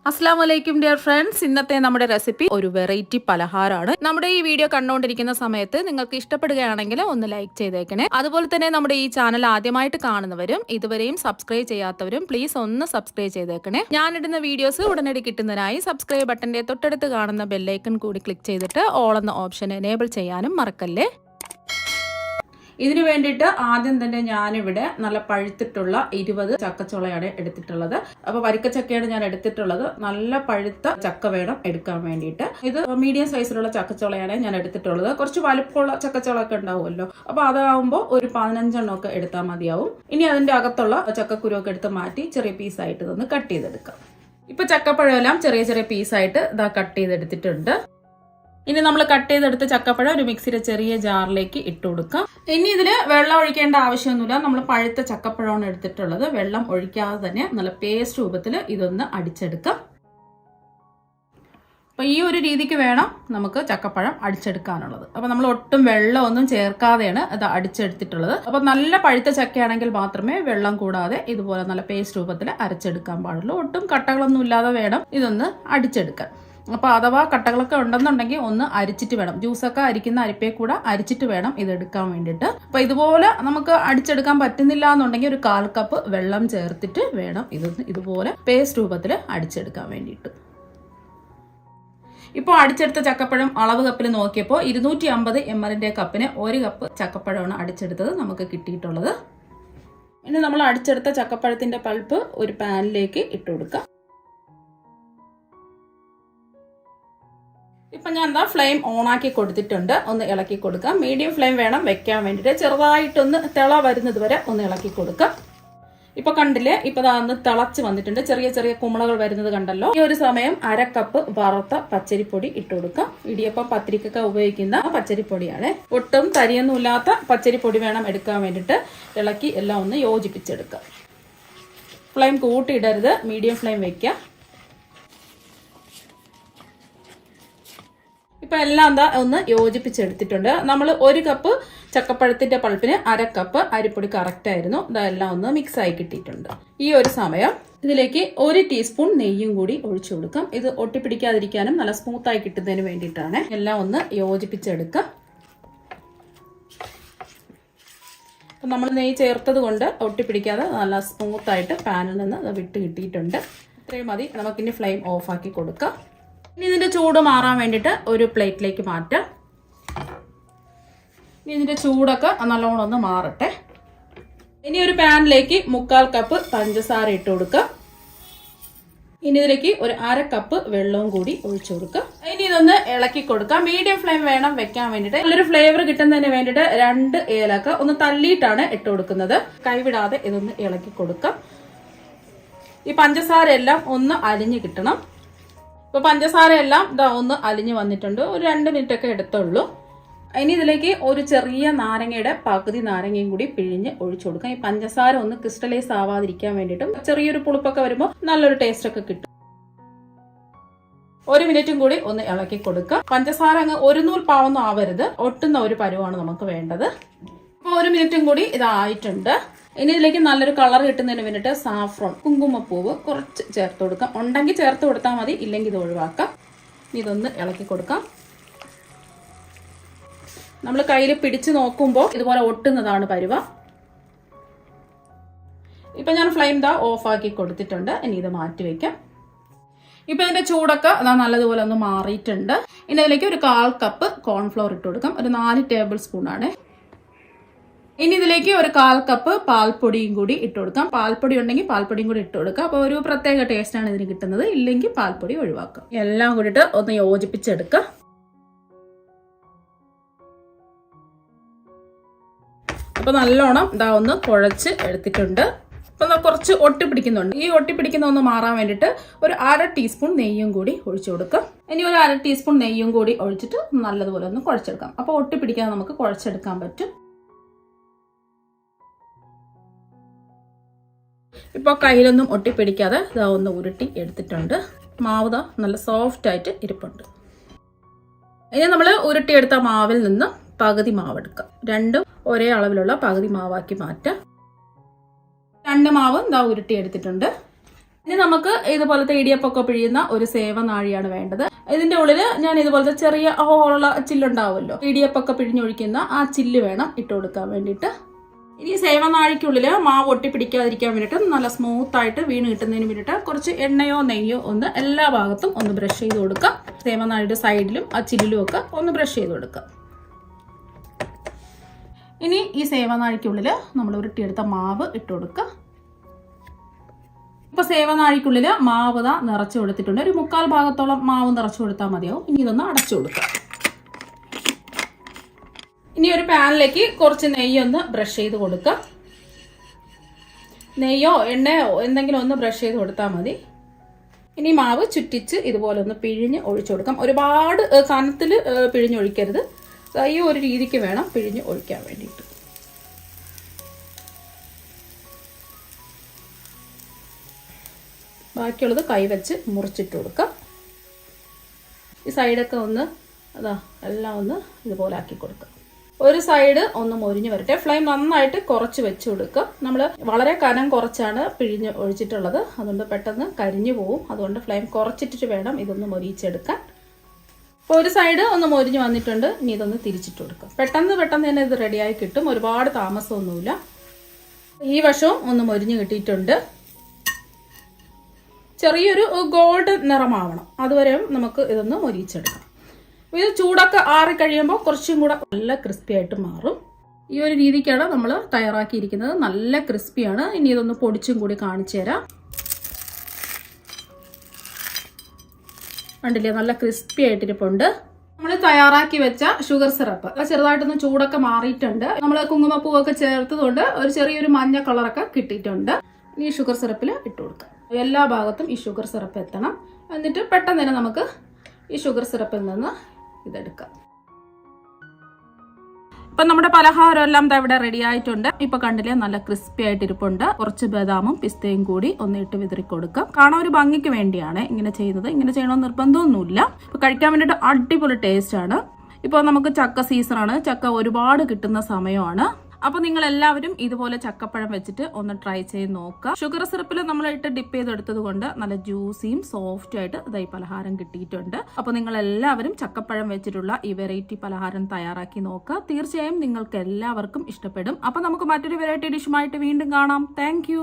അസ്സലാമലൈക്കും dear friends. ഇന്നത്തെ നമ്മുടെ റെസിപ്പി ഒരു വെറൈറ്റി പലഹാരമാണ്. നമ്മുടെ ഈ വീഡിയോ കണ്ടുകൊണ്ടിരിക്കുന്ന സമയത്ത് നിങ്ങൾക്ക് ഇഷ്ടപ്പെടുകയാണെങ്കിൽ ഒന്ന് ലൈക്ക് ചെയ്തേക്കണേ. അതുപോലെ തന്നെ നമ്മുടെ ഈ ചാനൽ ആദ്യമായിട്ട് കാണുന്നവരും ഇതുവരെയും സബ്സ്ക്രൈബ് ചെയ്യാത്തവരും പ്ലീസ് ഒന്ന് സബ്സ്ക്രൈബ് ചെയ്തേക്കണേ. ഞാനിടുന്ന വീഡിയോസ് ഉടനടി കിട്ടുന്നതിനായി സബ്സ്ക്രൈബ് ബട്ടന്റെ തൊട്ടടുത്ത് കാണുന്ന ബെല്ലൈക്കൺ കൂടി ക്ലിക്ക് ചെയ്തിട്ട് ഓൾ എന്ന ഓപ്ഷൻ എനേബിൾ ചെയ്യാനും മറക്കല്ലേ. ഇതിനു വേണ്ടിയിട്ട് ആദ്യം തന്നെ ഞാനിവിടെ നല്ല പഴുത്തിട്ടുള്ള 20 ചക്കച്ചുളയാണ് എടുത്തിട്ടുള്ളത്. അപ്പൊ വരിക്കച്ചക്കയാണ് ഞാൻ എടുത്തിട്ടുള്ളത്. നല്ല പഴുത്ത ചക്ക വേണം എടുക്കാൻ വേണ്ടിയിട്ട്. ഇത് മീഡിയം സൈസിലുള്ള ചക്കച്ചുളയാണ് ഞാൻ എടുത്തിട്ടുള്ളത്. കുറച്ച് വലുപ്പമുള്ള ചക്കച്ചുളൊക്കെ ഉണ്ടാവുമല്ലോ, അപ്പൊ അതാവുമ്പോൾ ഒരു 15 ഒക്കെ എടുത്താൽ മതിയാവും. ഇനി അതിന്റെ അകത്തുള്ള ചക്കക്കുരുവൊക്കെ എടുത്ത് മാറ്റി ചെറിയ പീസായിട്ട് ഇതൊന്ന് കട്ട് ചെയ്തെടുക്കാം. ഇപ്പൊ ചക്കപ്പഴമെല്ലാം ചെറിയ ചെറിയ പീസായിട്ട് ഇതാ കട്ട് ചെയ്തെടുത്തിട്ടുണ്ട്. ഇനി നമ്മൾ കട്ട് ചെയ്തെടുത്ത ചക്കപ്പഴം ഒരു മിക്സിയുടെ ചെറിയ ജാറിലേക്ക് ഇട്ട് കൊടുക്കാം. ഇനി ഇതില് വെള്ളം ഒഴിക്കേണ്ട ആവശ്യമൊന്നുമില്ല. നമ്മൾ പഴുത്ത ചക്കപ്പഴമാണ് എടുത്തിട്ടുള്ളത്. വെള്ളം ഒഴിക്കാതെ തന്നെ നല്ല പേസ്റ്റ് രൂപത്തിൽ ഇതൊന്ന് അടിച്ചെടുക്കാം. അപ്പൊ ഈ ഒരു രീതിക്ക് വേണം നമുക്ക് ചക്കപ്പഴം അടിച്ചെടുക്കാനുള്ളത്. അപ്പൊ നമ്മൾ ഒട്ടും വെള്ളം ഒന്നും ചേർക്കാതെയാണ് ഇത് അടിച്ചെടുത്തിട്ടുള്ളത്. അപ്പൊ നല്ല പഴുത്ത ചക്കയാണെങ്കിൽ മാത്രമേ വെള്ളം കൂടാതെ ഇതുപോലെ നല്ല പേസ്റ്റ് രൂപത്തിൽ അരച്ചെടുക്കാൻ പാടുള്ളൂ. ഒട്ടും കട്ടകളൊന്നും ഇല്ലാതെ വേണം ഇതൊന്ന് അടിച്ചെടുക്കാൻ. അപ്പൊ അഥവാ കട്ടകളൊക്കെ ഉണ്ടെന്നുണ്ടെങ്കിൽ ഒന്ന് അരിച്ചിട്ട് വേണം, ജ്യൂസൊക്കെ അരിക്കുന്ന അരിപ്പേ കൂടെ അരിച്ചിട്ട് വേണം ഇത് എടുക്കാൻ വേണ്ടിയിട്ട്. അപ്പൊ ഇതുപോലെ നമുക്ക് അടിച്ചെടുക്കാൻ പറ്റുന്നില്ല എന്നുണ്ടെങ്കിൽ ഒരു 1/4 കപ്പ് വെള്ളം ചേർത്തിട്ട് വേണം ഇതൊന്ന് ഇതുപോലെ പേസ്റ്റ് രൂപത്തിൽ അടിച്ചെടുക്കാൻ വേണ്ടിയിട്ട്. ഇപ്പോൾ അടിച്ചെടുത്ത ചക്കപ്പഴം അളവ് കപ്പിൽ നോക്കിയപ്പോൾ 250 ml കപ്പിന് 1 കപ്പ് ചക്കപ്പഴമാണ് അടിച്ചെടുത്തത് നമുക്ക് കിട്ടിയിട്ടുള്ളത്. ഇനി നമ്മൾ അടിച്ചെടുത്ത ചക്കപ്പഴത്തിന്റെ പൾപ്പ് ഒരു പാനിലേക്ക് ഇട്ട് കൊടുക്കാം. ഇപ്പൊ ഞാൻ എന്താ ഫ്ലെയിം ഓൺ ആക്കി കൊടുത്തിട്ടുണ്ട്. ഒന്ന് ഇളക്കി കൊടുക്കാം. മീഡിയം ഫ്ലെയിം വേണം വെക്കാൻ വേണ്ടിയിട്ട്. ചെറുതായിട്ടൊന്ന് തിള വരുന്നത് വരെ ഒന്ന് ഇളക്കി കൊടുക്കാം. ഇപ്പൊ കണ്ടില്ലേ, ഇപ്പൊ ഒന്ന് തിളച്ച് വന്നിട്ടുണ്ട്. ചെറിയ ചെറിയ കുമിളകൾ വരുന്നത് കണ്ടല്ലോ. ഈ ഒരു സമയം 1/2 കപ്പ് വറുത്ത പച്ചരിപ്പൊടി ഇട്ട് കൊടുക്കാം. ഇടിയപ്പം പത്തിരിക്കൊക്കെ ഉപയോഗിക്കുന്ന പച്ചരിപ്പൊടിയാണ്. ഒട്ടും തരിയൊന്നും ഇല്ലാത്ത പച്ചരിപ്പൊടി വേണം എടുക്കാൻ വേണ്ടിയിട്ട്. ഇളക്കി എല്ലാം ഒന്ന് യോജിപ്പിച്ചെടുക്കാം. ഫ്ലെയിം കൂട്ടിയിടരുത്, മീഡിയം ഫ്ലെയിം വെക്കാം. ഇപ്പൊ എല്ലാം എന്താ ഒന്ന് യോജിപ്പിച്ചെടുത്തിട്ടുണ്ട്. നമ്മൾ 1 കപ്പ് ചക്കപ്പഴത്തിന്റെ പൾപ്പിന് 1/2 കപ്പ് അരിപ്പൊടി കറക്റ്റ് ആയിരുന്നു. ഇതെല്ലാം ഒന്ന് മിക്സ് ആയി കിട്ടിയിട്ടുണ്ട്. ഈ ഒരു സമയം ഇതിലേക്ക് 1 ടീസ്പൂൺ നെയ്യും കൂടി ഒഴിച്ചു കൊടുക്കാം. ഇത് ഒട്ടിപ്പിടിക്കാതിരിക്കാനും നല്ല സ്മൂത്ത് ആയി കിട്ടുന്നതിന് വേണ്ടിയിട്ടാണ്. എല്ലാം ഒന്ന് യോജിപ്പിച്ചെടുക്കാം. അപ്പൊ നമ്മൾ നെയ്യ് ചേർത്തത് കൊണ്ട് ഒട്ടിപ്പിടിക്കാതെ നല്ല സ്മൂത്ത് ആയിട്ട് പാനിൽ നിന്ന് വിട്ട് കിട്ടിയിട്ടുണ്ട്. ഇത്രയും മതി. നമുക്കിനി ഫ്ലെയിം ഓഫ് ആക്കി കൊടുക്കാം. ഇനി ഇതിന്റെ ചൂട് മാറാൻ വേണ്ടിയിട്ട് ഒരു പ്ലേറ്റിലേക്ക് മാറ്റാം. ഇനി ഇതിന്റെ ചൂടൊക്കെ നല്ലോണം ഒന്ന് മാറട്ടെ. ഇനി ഒരു പാനിലേക്ക് 1/4 കപ്പ് പഞ്ചസാര ഇട്ട് കൊടുക്കാം. ഇനി ഇതിലേക്ക് ഒരു 1/2 കപ്പ് വെള്ളവും കൂടി ഒഴിച്ചു കൊടുക്കാം. ഇനി ഇതൊന്ന് ഇളക്കി കൊടുക്കാം. മീഡിയം ഫ്ലെയിം വേണം വെക്കാൻ വേണ്ടിയിട്ട്. നല്ലൊരു ഫ്ലേവർ കിട്ടുന്നതിന് വേണ്ടിയിട്ട് 2 ഏലക്ക ഒന്ന് തല്ലിയിട്ടാണ് ഇട്ട് കൊടുക്കുന്നത്. കൈവിടാതെ ഇതൊന്ന് ഇളക്കി കൊടുക്കാം. ഈ പഞ്ചസാര എല്ലാം ഒന്ന് അലിഞ്ഞ് കിട്ടണം. ഇപ്പൊ പഞ്ചസാര എല്ലാം ഇതാ ഒന്ന് അലിഞ്ഞു വന്നിട്ടുണ്ട്. ഒരു 2 മിനിറ്റ് ഒക്കെ എടുത്തുള്ളൂ. ഇനി ഇതിലേക്ക് ഒരു ചെറിയ നാരങ്ങയുടെ പകുതി നാരങ്ങയും കൂടി പിഴിഞ്ഞ് ഒഴിച്ചു കൊടുക്കാം. ഈ പഞ്ചസാര ഒന്ന് ക്രിസ്റ്റലൈസ് ആവാതിരിക്കാൻ വേണ്ടിയിട്ടും ചെറിയൊരു പുളിപ്പൊക്കെ വരുമ്പോൾ നല്ലൊരു ടേസ്റ്റ് ഒക്കെ കിട്ടും. 1 മിനിറ്റും കൂടി ഒന്ന് ഇളക്കി കൊടുക്കാം. പഞ്ചസാര അങ്ങ് ഒരു നൂൽ പാവൊന്നും ആവരുത്, ഒട്ടുന്ന ഒരു പരുവാണ് നമുക്ക് വേണ്ടത്. അപ്പൊ 1 മിനിറ്റും കൂടി ഇതായിട്ടുണ്ട്. ഇനി ഇതിലേക്ക് നല്ലൊരു കളർ കിട്ടുന്നതിന് വേണ്ടിയിട്ട് സാഫ്രോൺ കുങ്കുമപ്പൂവ് കുറച്ച് ചേർത്ത് കൊടുക്കാം. ഉണ്ടെങ്കിൽ ചേർത്ത് കൊടുത്താൽ മതി, ഇല്ലെങ്കിൽ ഇത് ഒഴിവാക്കാം. ഇതൊന്ന് ഇളക്കി കൊടുക്കാം. നമ്മൾ കയ്യിൽ പിടിച്ച് നോക്കുമ്പോൾ ഇതുപോലെ ഒട്ടുന്നതാണ് പരുവ. ഇപ്പൊ ഞാൻ ഫ്ലെയിം ഓഫ് ആക്കി കൊടുത്തിട്ടുണ്ട്. ഇനി ഇത് മാറ്റി വെക്കാം. ഇപ്പൊ ഇതിന്റെ ചൂടൊക്കെ നല്ലതുപോലെ ഒന്ന് മാറിയിട്ടുണ്ട്. ഇനി അതിലേക്ക് ഒരു 1/4 കപ്പ് കോൺഫ്ലോർ ഇട്ട് കൊടുക്കാം. ഒരു 4 ടേബിൾ സ്പൂൺ ആണ്. ഇനി ഇതിലേക്ക് ഒരു 1/4 കപ്പ് പാൽപ്പൊടിയും കൂടി ഇട്ട് കൊടുക്കാം. പാൽപ്പൊടി ഉണ്ടെങ്കിൽ പാൽപ്പൊടിയും കൂടി ഇട്ട് കൊടുക്കാം. അപ്പൊ ഒരു പ്രത്യേക ടേസ്റ്റ് ആണ് ഇതിന് കിട്ടുന്നത്. ഇല്ലെങ്കിൽ പാൽപ്പൊടി ഒഴിവാക്കാം. എല്ലാം കൂടിയിട്ട് ഒന്ന് യോജിപ്പിച്ചെടുക്കാം. അപ്പൊ നല്ലോണം ഒന്ന് കുഴച്ച് എടുത്തിട്ടുണ്ട്. അപ്പൊ കുറച്ച് ഒട്ടിപ്പിടിക്കുന്നുണ്ട്. ഈ ഒട്ടിപ്പിടിക്കുന്ന ഒന്ന് മാറാൻ വേണ്ടിയിട്ട് ഒരു 1/2 ടീസ്പൂൺ നെയ്യും കൂടി ഒഴിച്ചു കൊടുക്കാം. ഇനി ഒരു 1/2 ടീസ്പൂൺ നെയ്യും കൂടി ഒഴിച്ചിട്ട് നല്ലതുപോലെ ഒന്ന് കുഴച്ചെടുക്കാം. അപ്പൊ ഒട്ടിപ്പിടിക്കാതെ നമുക്ക് കുഴച്ചെടുക്കാൻ പറ്റും. ഇപ്പോൾ കയ്യിലൊന്നും ഒട്ടിപ്പിടിക്കാതെ ഒന്ന് ഉരുട്ടി എടുത്തിട്ടുണ്ട്. മാവ് നല്ല സോഫ്റ്റ് ആയിട്ട് ഇരിപ്പുണ്ട്. ഇനി നമ്മൾ ഉരുട്ടിയെടുത്ത മാവിൽ നിന്ന് പകുതി മാവ് എടുക്കാം. രണ്ടും ഒരേ അളവിലുള്ള പകുതി മാവാക്കി മാറ്റാം. 2 മാവ് ഉരുട്ടി എടുത്തിട്ടുണ്ട്. ഇനി നമുക്ക് ഇതുപോലത്തെ ഇടിയപ്പൊക്കെ പിഴിയുന്ന ഒരു സേവനാഴിയാണ് വേണ്ടത്. ഇതിന്റെ ഉള്ളില് ഞാൻ ഇതുപോലത്തെ ചെറിയ ഹോളുള്ള ചില്ലുണ്ടാവുമല്ലോ, ഇടിയപ്പൊക്കെ പിഴിഞ്ഞൊഴിക്കുന്ന ആ ചില്ല് വേണം ഇട്ട് കൊടുക്കാൻ വേണ്ടിയിട്ട്. ഇനി സേവനാഴിക്കുള്ളിൽ മാവ് ഒട്ടിപ്പിടിക്കാതിരിക്കാൻ വേണ്ടിയിട്ട് നല്ല സ്മൂത്ത് ആയിട്ട് വീണ് കിട്ടുന്നതിന് വേണ്ടിയിട്ട് കുറച്ച് എണ്ണയോ നെയ്യോ ഒന്ന് എല്ലാ ഭാഗത്തും ഒന്ന് ബ്രഷ് ചെയ്ത് കൊടുക്കാം. സേവനാഴിയുടെ സൈഡിലും ആ ചില്ലിലും ഒക്കെ ഒന്ന് ബ്രഷ് ചെയ്ത് കൊടുക്കാം. ഇനി ഈ സേവനാഴിക്കുള്ളിൽ നമ്മൾ ഉരുട്ടിയെടുത്ത മാവ് ഇട്ട് കൊടുക്കുക. ഇപ്പൊ സേവനാഴിക്കുള്ളിൽ മാവ് നിറച്ചു കൊടുത്തിട്ടുണ്ട്. ഒരു 3/4 ഭാഗത്തോളം മാവ് നിറച്ചു കൊടുത്താൽ മതിയാവും. ഇനി ഇതൊന്ന് അടച്ചു കൊടുക്കുക. ഇനി ഒരു പാനിലേക്ക് കുറച്ച് നെയ്യൊന്ന് ബ്രഷ് ചെയ്ത് കൊടുക്കുക. നെയ്യോ എണ്ണയോ എന്തെങ്കിലും ഒന്ന് ബ്രഷ് ചെയ്ത് കൊടുത്താൽ മതി. ഇനി മാവ് ചുറ്റിച്ച് ഇതുപോലെ ഒന്ന് പിഴിഞ്ഞ് ഒഴിച്ചു കൊടുക്കാം. ഒരുപാട് കനത്തിൽ പിഴിഞ്ഞൊഴിക്കരുത്. ഈ ഒരു രീതിക്ക് വേണം പിഴിഞ്ഞ് ഒഴിക്കാൻ വേണ്ടിയിട്ട്. ബാക്കിയുള്ളത് കൈവച്ച് മുറിച്ചിട്ട് കൊടുക്കാം. ഈ സൈഡൊക്കെ ഒന്ന് എല്ലാം ഒന്ന് ഇതുപോലെ ആക്കി കൊടുക്കാം. ഒരു സൈഡ് ഒന്ന് മൊരിഞ്ഞ് വരട്ടെ. ഫ്ലെയിം നന്നായിട്ട് കുറച്ച് വെച്ച് കൊടുക്കുക. നമ്മൾ വളരെ കനം കുറച്ചാണ് പിഴിഞ്ഞ് ഒഴിച്ചിട്ടുള്ളത്, അതുകൊണ്ട് പെട്ടെന്ന് കരിഞ്ഞു പോവും. അതുകൊണ്ട് ഫ്ലെയിം കുറച്ചിട്ട് വേണം ഇതൊന്ന് മൊരിയിച്ചെടുക്കാൻ. അപ്പോൾ ഒരു സൈഡ് ഒന്ന് മൊരിഞ്ഞ് വന്നിട്ടുണ്ട്. ഇനി ഇതൊന്ന് തിരിച്ചിട്ട് കൊടുക്കുക. പെട്ടെന്ന് തന്നെ ഇത് റെഡിയായി കിട്ടും, ഒരുപാട് താമസമൊന്നുമില്ല. ഈ വശവും ഒന്ന് മൊരിഞ്ഞ് കിട്ടിയിട്ടുണ്ട്. ചെറിയൊരു ഗോൾഡ് നിറമാവണം, അതുവരെയും നമുക്ക് ഇതൊന്ന് മൊരിയിച്ചെടുക്കാം. ഇത് ചൂടൊക്കെ ആറിക്കഴിയുമ്പോൾ കുറച്ചും കൂടെ നല്ല ക്രിസ്പി ആയിട്ട് മാറും. ഈ ഒരു രീതിക്കാണ് നമ്മൾ തയ്യാറാക്കിയിരിക്കുന്നത്. നല്ല ക്രിസ്പിയാണ്. ഇനി ഇതൊന്ന് പൊടിച്ചും കൂടി കാണിച്ചു തരാം. കണ്ടില്ലേ, നല്ല ക്രിസ്പി ആയിട്ടിരിപ്പുണ്ട്. നമ്മൾ തയ്യാറാക്കി വെച്ച ഷുഗർ സിറപ്പ് ചെറുതായിട്ടൊന്ന് ചൂടൊക്കെ മാറിയിട്ടുണ്ട്. നമ്മൾ കുങ്കുമപ്പൂവൊക്കെ ചേർത്തതുകൊണ്ട് ഒരു ചെറിയൊരു മഞ്ഞ കളറൊക്കെ കിട്ടിയിട്ടുണ്ട്. ഇനി ഷുഗർ സിറപ്പിൽ ഇട്ട് കൊടുക്കാം. എല്ലാ ഭാഗത്തും ഈ ഷുഗർ സിറപ്പ് എത്തണം. എന്നിട്ട് പെട്ടെന്ന് തന്നെ നമുക്ക് ഈ ഷുഗർ സിറപ്പിൽ നിന്ന് ഇതെടുക്കാം. ഇപ്പൊ നമ്മുടെ പലഹാരം എല്ലാം ഇവിടെ റെഡി ആയിട്ടുണ്ട്. ഇപ്പൊ കണ്ടില്ലേ, നല്ല ക്രിസ്പി ആയിട്ട് ഇരിപ്പുണ്ട്. കുറച്ച് ബദാമും പിസ്തയും കൂടി ഒന്ന് ഇട്ട് വിതറി കൊടുക്കാം. കാണാൻ ഒരു ഭംഗിക്ക് വേണ്ടിയാണ് ഇങ്ങനെ ചെയ്യുന്നത്. ഇങ്ങനെ ചെയ്യണമെന്ന് നിർബന്ധമൊന്നുമില്ല. ഇപ്പൊ കഴിക്കാൻ വേണ്ടിയിട്ട് അടിപൊളി ടേസ്റ്റ് ആണ്. ഇപ്പൊ നമുക്ക് ചക്ക സീസണാണ്. ചക്ക ഒരുപാട് കിട്ടുന്ന സമയമാണ്. അപ്പൊ നിങ്ങൾ എല്ലാവരും ഇതുപോലെ ചക്കപ്പഴം വെച്ചിട്ട് ഒന്ന് ട്രൈ ചെയ്ത് നോക്കുക. ഷുഗർ സിറപ്പിൽ നമ്മൾ ഇട്ട് ഡിപ്പ് ചെയ്തെടുത്തത് കൊണ്ട് നല്ല ജ്യൂസിയും സോഫ്റ്റും ആയിട്ട് ഈ പലഹാരം കിട്ടിയിട്ടുണ്ട്. അപ്പൊ നിങ്ങൾ എല്ലാവരും ചക്കപ്പഴം വെച്ചിട്ടുള്ള ഈ വെറൈറ്റി പലഹാരം തയ്യാറാക്കി നോക്കുക. തീർച്ചയായും നിങ്ങൾക്ക് എല്ലാവർക്കും ഇഷ്ടപ്പെടും. അപ്പൊ നമുക്ക് മറ്റൊരു വെറൈറ്റി ഡിഷുമായിട്ട് വീണ്ടും കാണാം. താങ്ക്